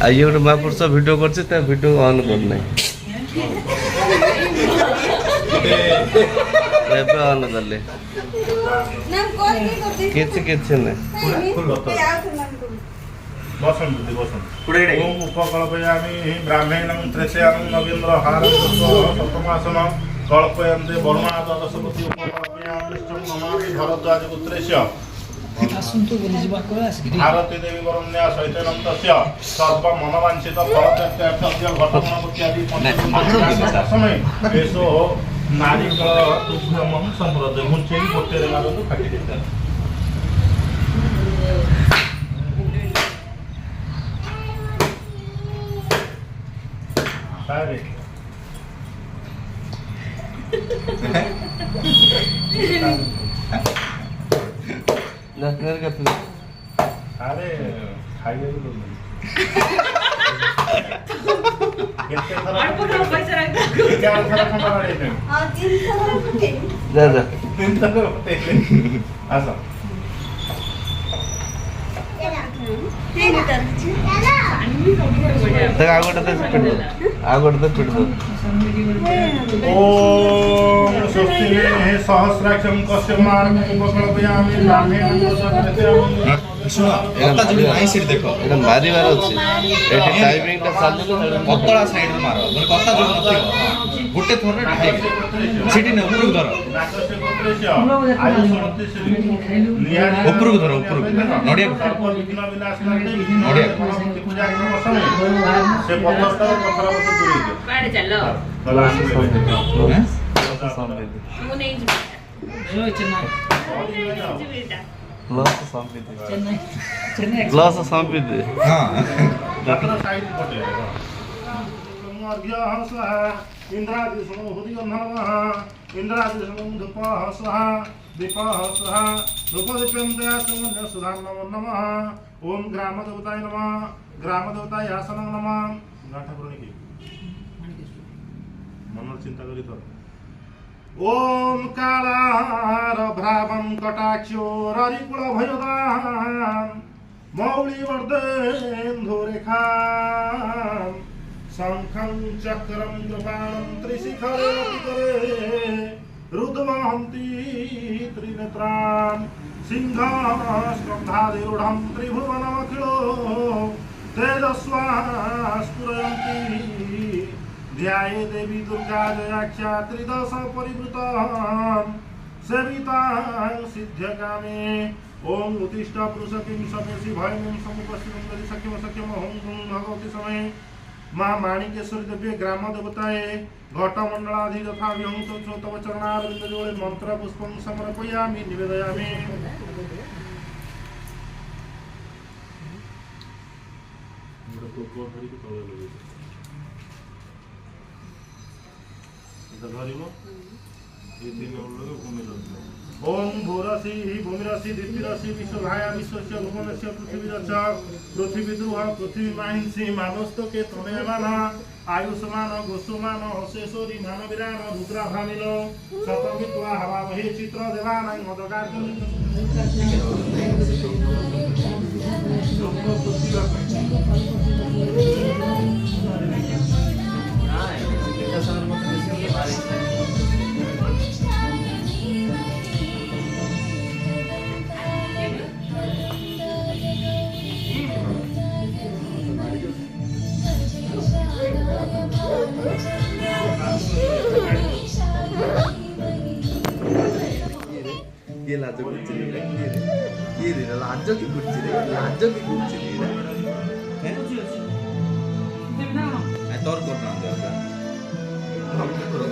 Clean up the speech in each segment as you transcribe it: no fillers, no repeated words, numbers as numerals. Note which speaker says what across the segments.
Speaker 1: ये गोटे महापुरुष भिडियो कर भिडियो ऑन करना ऑन कले किसी
Speaker 2: उपकल्पयामि ब्राह्मणं त्रेस्यां नगेन्द्र सप्तमासन कल्पयन्ते वरुणादशपति उपकल्पयामि नमामि भरद्वाज पुत्रेस्य भारती देवी वरुण्या सहितनन्तस्य सर्व मनवांछित फलत्यर्थस्य घटमूत्यादि समय एषो नारिकल दुग्धमं संप्रद मुंचेई गोटेरे मारନ୍ତୁ फाटी देता सारे अरे खाइए सहस्राक्षं कश्यमार्गं उपकल्पयामि ब्राह्मणं
Speaker 1: देखो मार टाइमिंग
Speaker 3: पतला साइड मार कथा जो गोटे थोर सीटी न ऊपर धर ऊपर धर ऊपर नडिया नडिया
Speaker 2: से पत्थर दूरी
Speaker 4: बाड़े चलो वो नहीं
Speaker 1: ग्लास संपित
Speaker 3: हां
Speaker 2: साइड पटे अर्घ्यः स्वाहा इंद्रादिशो हुदिगन्धर्वः इंद्रादिशो धूपः स्वाहा दीपः स्वाहा धूपदीपन्ते सुमन्य सुधां नमो नमः ओम ग्रामदेवताय नमः ग्रामदेवताय आसनं नमः ठाकुरानी की मन चिंता करी तो ओम कालार भ्रावं कटाक्षो ररिकुल भयदां मौली वर्धेन्दुरेखा शंखं चक्रं कृपाणं त्रिशिखरे करे रुद्रवहन्ति त्रिनेत्रां सिंहस्कन्धाधिरूढं त्रिभुवनमखिलो तेजस्वा स्फुरन्ति ध्याये देवी दुर्गा जयाख्या त्रिदश परिवृतां सेवितां सिद्ध्यकामे ओम उत्तिष्ठ पुरुष किं समेसि भयं समुपस्थितं तरि सख्यम सख्यम ओम भगवती समय मां माणिकेश्वरी देवी ग्राम देवताए घटमंडलाधि तथा विहंस तव चरणारविंद जोड़े मंत्र पुष्पं समर्पयामि निवेदयामि ओम भूरसी भूमिरसी दितिरसी विश्वभाया विश्वस्य भुवनस्य पृथ्वीरच पृथ्वीद्रुह पृथ्वीमाहिंसि मानस्तके तनयमान आयुष्मान गोसुमान हसेश्वरी मानवीरान रुद्राभामिल शतमित्वा हवामहे चित्र देवानां मदगार्जुन
Speaker 1: ये लाजो कुछ नहीं ये रे लाजो की कुछ नहीं लाजो की कुछ नहीं हैं मैं तौर करना है हम करो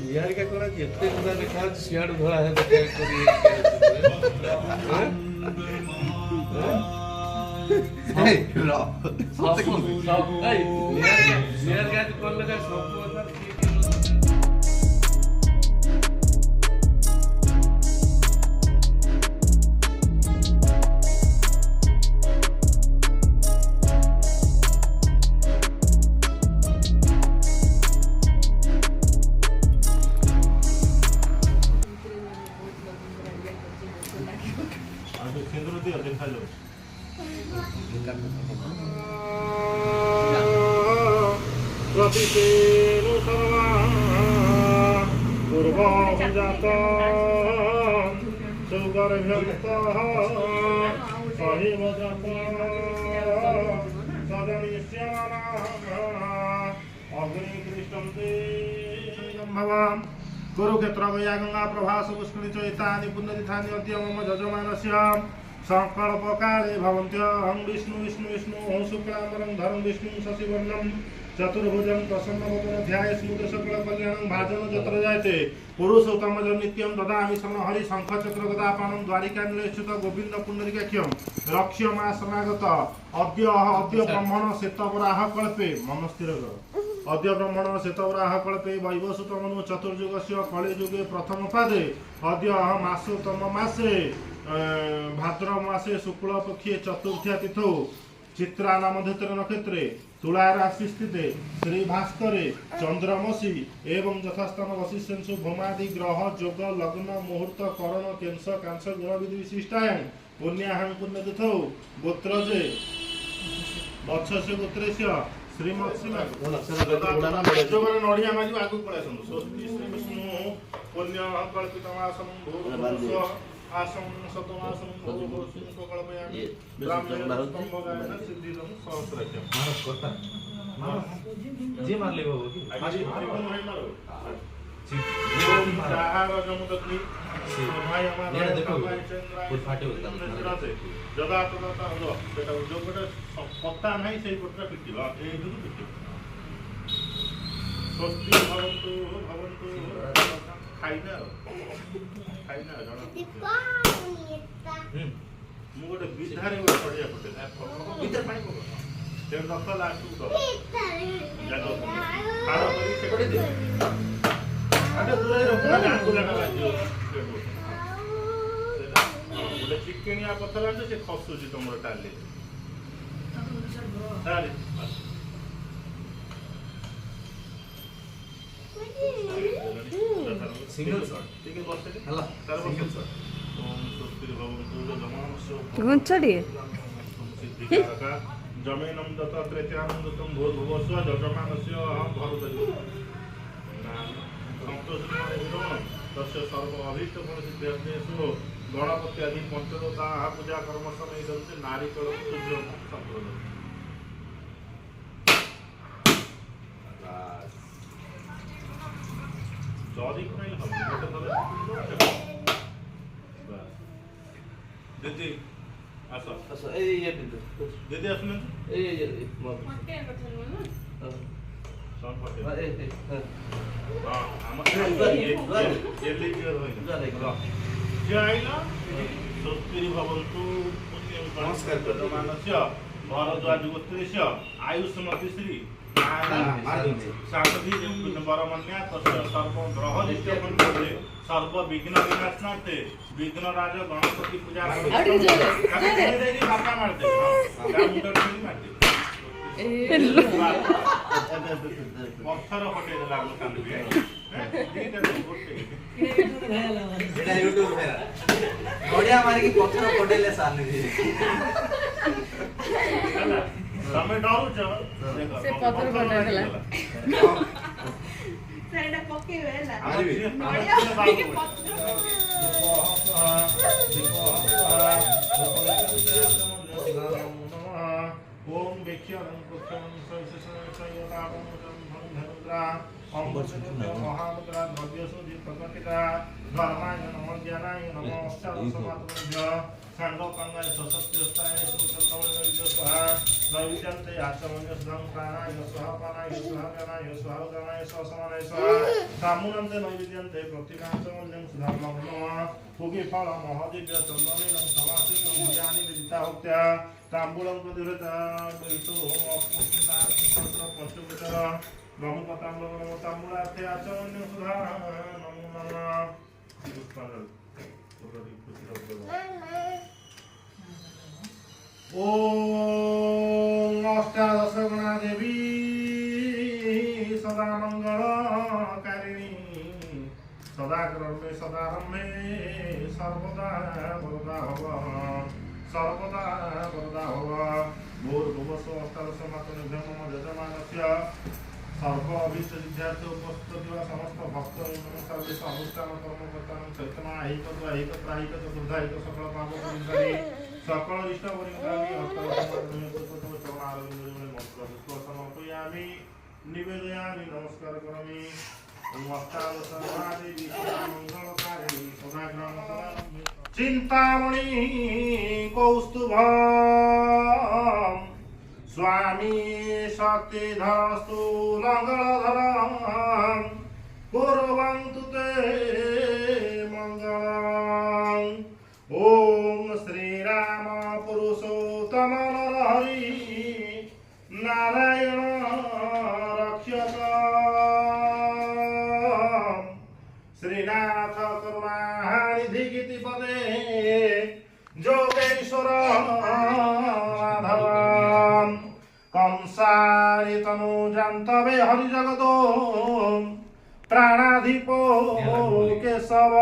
Speaker 1: ନିହାରିକା କଣ ଯେତେ ଗୁଡ଼ା ଦେଖାଯାଉଛି ସିଆଡୁ ଧଳା ଦେଖା
Speaker 2: ସିନ୍ଦୁର ଦିଅ ଦେଖାଯାଉ ପ୍ରତିତେନୁ ସର୍ବା ପୂର୍ବଜାତ ସୁଗର୍ଭ୍ୟକ୍ତଃ ସହିବ ଜାତ ଅଗ୍ନିକୃଷ୍ଟନ୍ତେ ଭବାମ୍ कुरुक्षेत्र गया गंगा प्रभास पुष्करि चैतानि पुण्यतीर्थानि अद्य मम यजमानस्य संकल्प काले भवन्त्यहं विष्णु विष्णु विष्णु शुक्लाम्बरं धरं विष्णुं शशिवर्णं चतुर्भुजं प्रसन्नवदनं ध्याये स्मृत सकल कल्याणं भाजनं यत्र जायते पुरुषोत्तम नित्यं ददामि शरण हरि शंख चक्र गदापाणं द्वारिका निलयस्थित गोविंद पुण्डरीकाख्यं रक्ष्यमा शरणागत अद्य ब्रह्मण श्वेतवराह कल्पे मन स्थिर कर अद्य ब्रह्मण श्वेतवराह कल्पे वैवस्वतमनु चतुर्युगस्य कलियुगे प्रथम पादे अद्य मासोत्तम मासे भाद्र मासे शुक्ल पक्षे चतुर्थ्या तिथौ चित्रा नामधेत्र नक्षत्रे तुला राशि स्थिते श्री भास्करे चंद्रमसी एवं यथास्थान वशिष्ठंशु भौमादि ग्रह जोग लग्न मुहूर्त करण केंस कांस गुण विधि विशिष्टायां पुण्याहं पुण्यतिथौ गोत्रजे वत्सस्य गोत्रेस्य श्रीमत्सी नड़िया माजी आगु पड़े स्वस्ति श्री विष्णु पुण्य कल्पितमासं भूर्भुवस्व आसं सतमासं भूर्भुवस्व कल्पयामि ब्राह्मणेन स्तंभगायेन सिद्धिदं सहस्रक्यं
Speaker 3: मानस करता जे मारले बाबू की
Speaker 2: आज जीवन है मारो
Speaker 3: ओम
Speaker 2: चाहार जमुदग्नि भाई हमारा
Speaker 3: ये देखो
Speaker 2: चंद्र
Speaker 3: फुल फाटे होता
Speaker 2: जदा तदा हो बेटा जो बेटा पत्ता नहीं सही पत्ता पिटिलो ए दुनु पिटिलो स्वस्ति भवन्तु भवन्तु खाइना जणा मु गोटे विधारे गोटे पड़िया पटे भीतर पानी को ते नक लास्ट को जानो खारो करी से पड़े दे आटे दूर रखो ना आंगु लगा लागियो गोटे चिकनिया पथर आंटे से खसुची तमर टाली तारे
Speaker 3: सिंगल शॉट
Speaker 2: ठीक है बस
Speaker 3: हला
Speaker 2: तार
Speaker 3: सिंगल
Speaker 2: बस
Speaker 3: शॉट
Speaker 2: ओम स्वस्ति भवन्तु जमानस्य
Speaker 5: गुंचड़ी
Speaker 2: सिद्धिकारका जमेनं दत्त त्रेत्यानन्दतं भूर्भुवस्व यजमानस्य अहं भरतयो संतोषिनो तस्य सर्व अभीष्ट फलसिद्ध्यर्थेषु गणपति आदि पंचदशा पूजा कर्म समय दन्ते नारिकेल सूर्य संप्रदाय जॉरी को नहीं हम दीदी आसो
Speaker 3: अच्छा ए ये बिंदु
Speaker 2: दीदी आसने
Speaker 3: ए
Speaker 2: सॉन पटे
Speaker 3: ए
Speaker 2: हां हम ये लीजिए होइना जे आइला स्वस्ति भवन्तु पुण्यं नमस्कार प्रदमानस्य भारद्वाज गोत्रेस्य आयुष्मति श्री साधवी बरमन्या तस्य सर्व ग्रह नित्यमन्त्रे सर्व विघ्न विनाशनार्थे विघ्नराज गणपति पूजा बापा मारते पत्थर हटे देला हम कान भी
Speaker 3: एटा यूट्यूब फेरा बढ़िया मारे की पत्थर पडेले साने दे
Speaker 2: तमे डरुछ देखो
Speaker 5: से पत्थर पडेला
Speaker 6: सेटा पके वेला
Speaker 3: आरी
Speaker 6: बढ़िया के पत्थर
Speaker 2: ओम वेक्ष्यं पुत्रं सयसयतावं धनुद्रा ओम महामुद्रा द्रव्यसु दीपकटिका धर्माय नमः ज्ञानाय नमः शास्त्रमात्मभ्य सांडोपांगाय ससत्यस्ताय सुचंदवय स्वाहा नैवेद्यन्ते आचमन्य सुधं प्राणाय स्वाहा पानाय स्वाहा गणाय स्वाहा गणाय स्वाहा स्वाहा सामुनन्ते नैवेद्यन्ते प्रतिमाचमन्यं सुधं नमः भोगे फल महदिव्य चन्दनेन समासितं भुजानि विदिता भक्त्या ताम्बूलं प्रदिवृता वितो अपुष्टिता पत्र पञ्चवितर नमो ताम्बूलार्थे आचमन्यं सुधा नमो नमः पुष्पाञ्जलि ओम अष्टादश गुणा देवी सदा मंगलकारिणी सदा कर्मे सदा रमे सर्वदा वरदा भव सर्वदा वरदा भव भूर्भुवस्व अष्टादश मातृभ्यो मम यजमानस्य सर्व अभिष्टसिद्ध्यार्थ उपस्थित समस्त भक्त सर्वेश अनुष्ठान कर्मकर्ता चैतन्य ऐक चतुर्धा एक सकल पाप परिहारी सकल इष्ट परिहारी मंत्र समर्पयामि निवेदयामि नमस्कार करोमि देवी मंगलकारिणी सदाग्राम चिंतामणि कौस्तुभम् स्वामी शक्तिधरस्तु लङ्गलधरं कुर्वन्तु ते मङ्गलम् ॐ श्रीराम पुरुषोत्तम नरहरि नारायण रक्षकम् श्रीनाथ करुणानिधि गीतिपदे जोगेश्वर माधवम् कंसारि तनुजान्तवे हरिजगतो प्राणाधिपो केशव।